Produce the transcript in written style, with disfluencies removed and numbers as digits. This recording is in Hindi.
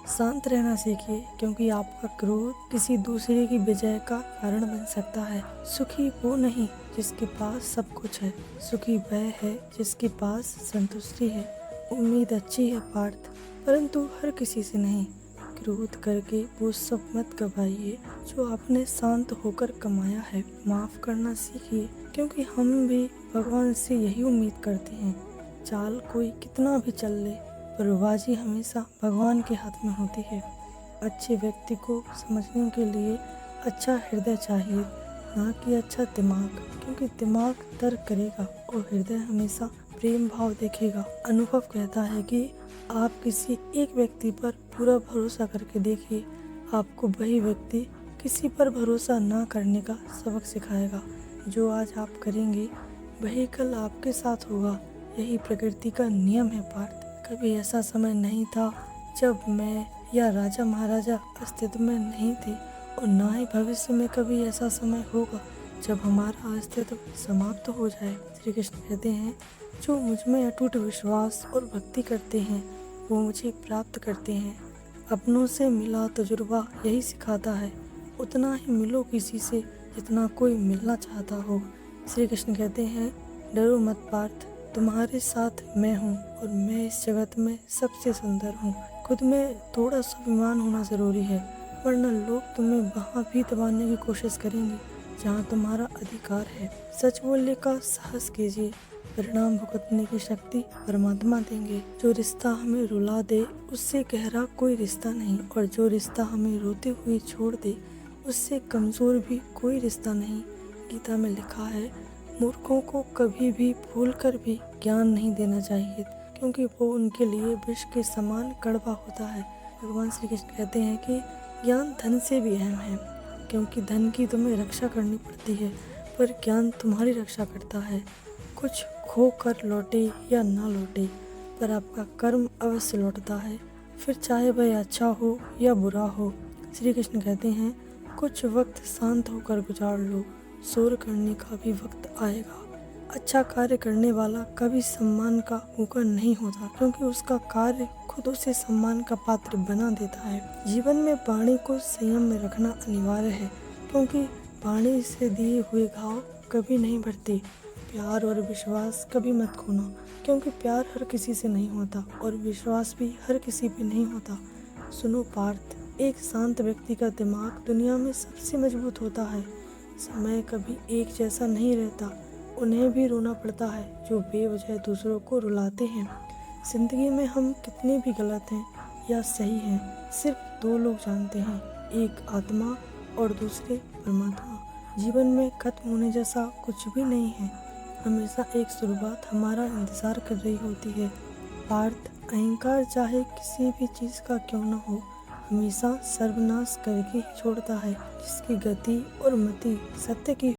शांत रहना सीखिए, क्योंकि आपका क्रोध किसी दूसरे की विजय का कारण बन सकता है। सुखी वो नहीं जिसके पास सब कुछ है, सुखी वह है जिसके पास संतुष्टि है। उम्मीद अच्छी है पार्थ, परंतु हर किसी से नहीं। क्रोध करके वो सब मत गवाइए जो आपने शांत होकर कमाया है। माफ करना सीखिए, क्योंकि हम भी भगवान से यही उम्मीद करते हैं। चाल कोई कितना भी चल ले, पर बाजी हमेशा भगवान के हाथ में होती है। अच्छे व्यक्ति को समझने के लिए अच्छा हृदय चाहिए, ना कि अच्छा दिमाग, क्योंकि दिमाग तर्क करेगा और हृदय हमेशा प्रेम भाव देखेगा। अनुभव कहता है कि आप किसी एक व्यक्ति पर पूरा भरोसा करके देखिए, आपको वही व्यक्ति किसी पर भरोसा ना करने का सबक सिखाएगा। जो आज आप करेंगे वही कल आपके साथ होगा। यही प्रकृति का नियम है पार्थ। कभी ऐसा समय नहीं था जब मैं या राजा महाराजा अस्तित्व में नहीं थे, और ना ही भविष्य में कभी ऐसा समय होगा जब हमारा अस्तित्व समाप्त हो जाए। श्री कृष्ण कहते हैं, जो मुझ में अटूट विश्वास और भक्ति करते हैं वो मुझे प्राप्त करते हैं। अपनों से मिला तजुर्बा यही सिखाता है, उतना ही मिलो किसी से जितना कोई मिलना चाहता हो। श्री कृष्ण कहते हैं, डरो मत पार्थ, तुम्हारे साथ मैं हूँ और मैं इस जगत में सबसे सुंदर हूँ। खुद में थोड़ा स्वाभिमान होना ज़रूरी है, वरना लोग तुम्हें वहाँ भी दबाने की कोशिश करेंगे जहाँ तुम्हारा अधिकार है। सच बोलने का साहस कीजिए, परिणाम भुगतने की शक्ति परमात्मा देंगे। जो रिश्ता हमें रुला दे उससे गहरा कोई रिश्ता नहीं, और जो रिश्ता हमें रोते हुए छोड़ दे उससे कमज़ोर भी कोई रिश्ता नहीं। गीता में लिखा है, मूर्खों को कभी भी भूलकर भी ज्ञान नहीं देना चाहिए, क्योंकि वो उनके लिए विष के समान कड़वा होता है। भगवान श्री कृष्ण कहते हैं कि ज्ञान धन से भी अहम है, क्योंकि धन की तुम्हें रक्षा करनी पड़ती है, पर ज्ञान तुम्हारी रक्षा करता है। कुछ खो कर लौटे या ना लौटे, पर आपका कर्म अवश्य लौटता है, फिर चाहे वह अच्छा हो या बुरा हो। श्री कृष्ण कहते हैं, कुछ वक्त शांत होकर गुजार लो, शोर करने का भी वक्त आएगा। अच्छा कार्य करने वाला कभी सम्मान का मुकर नहीं होता, क्योंकि उसका कार्य खुद उसे सम्मान का पात्र बना देता है। जीवन में वाणी को संयम में रखना अनिवार्य है, क्योंकि वाणी से दिए हुए घाव कभी नहीं भरते। प्यार और विश्वास कभी मत खोना, क्योंकि प्यार हर किसी से नहीं होता और विश्वास भी हर किसी पे नहीं होता। सुनो पार्थ, एक शांत व्यक्ति का दिमाग दुनिया में सबसे मजबूत होता है। समय कभी एक जैसा नहीं रहता, उन्हें भी रोना पड़ता है जो बेवजह दूसरों को रुलाते हैं। जिंदगी में हम कितने भी गलत हैं या सही हैं, सिर्फ दो लोग जानते हैं, एक आत्मा और दूसरे परमात्मा। जीवन में खत्म होने जैसा कुछ भी नहीं है, हमेशा एक शुरुआत हमारा इंतजार कर रही होती है। पार्थ, अहंकार चाहे किसी भी चीज़ का क्यों न हो, हमेशा सर्वनाश करके ही छोड़ता है। जिसकी गति और मति सत्य की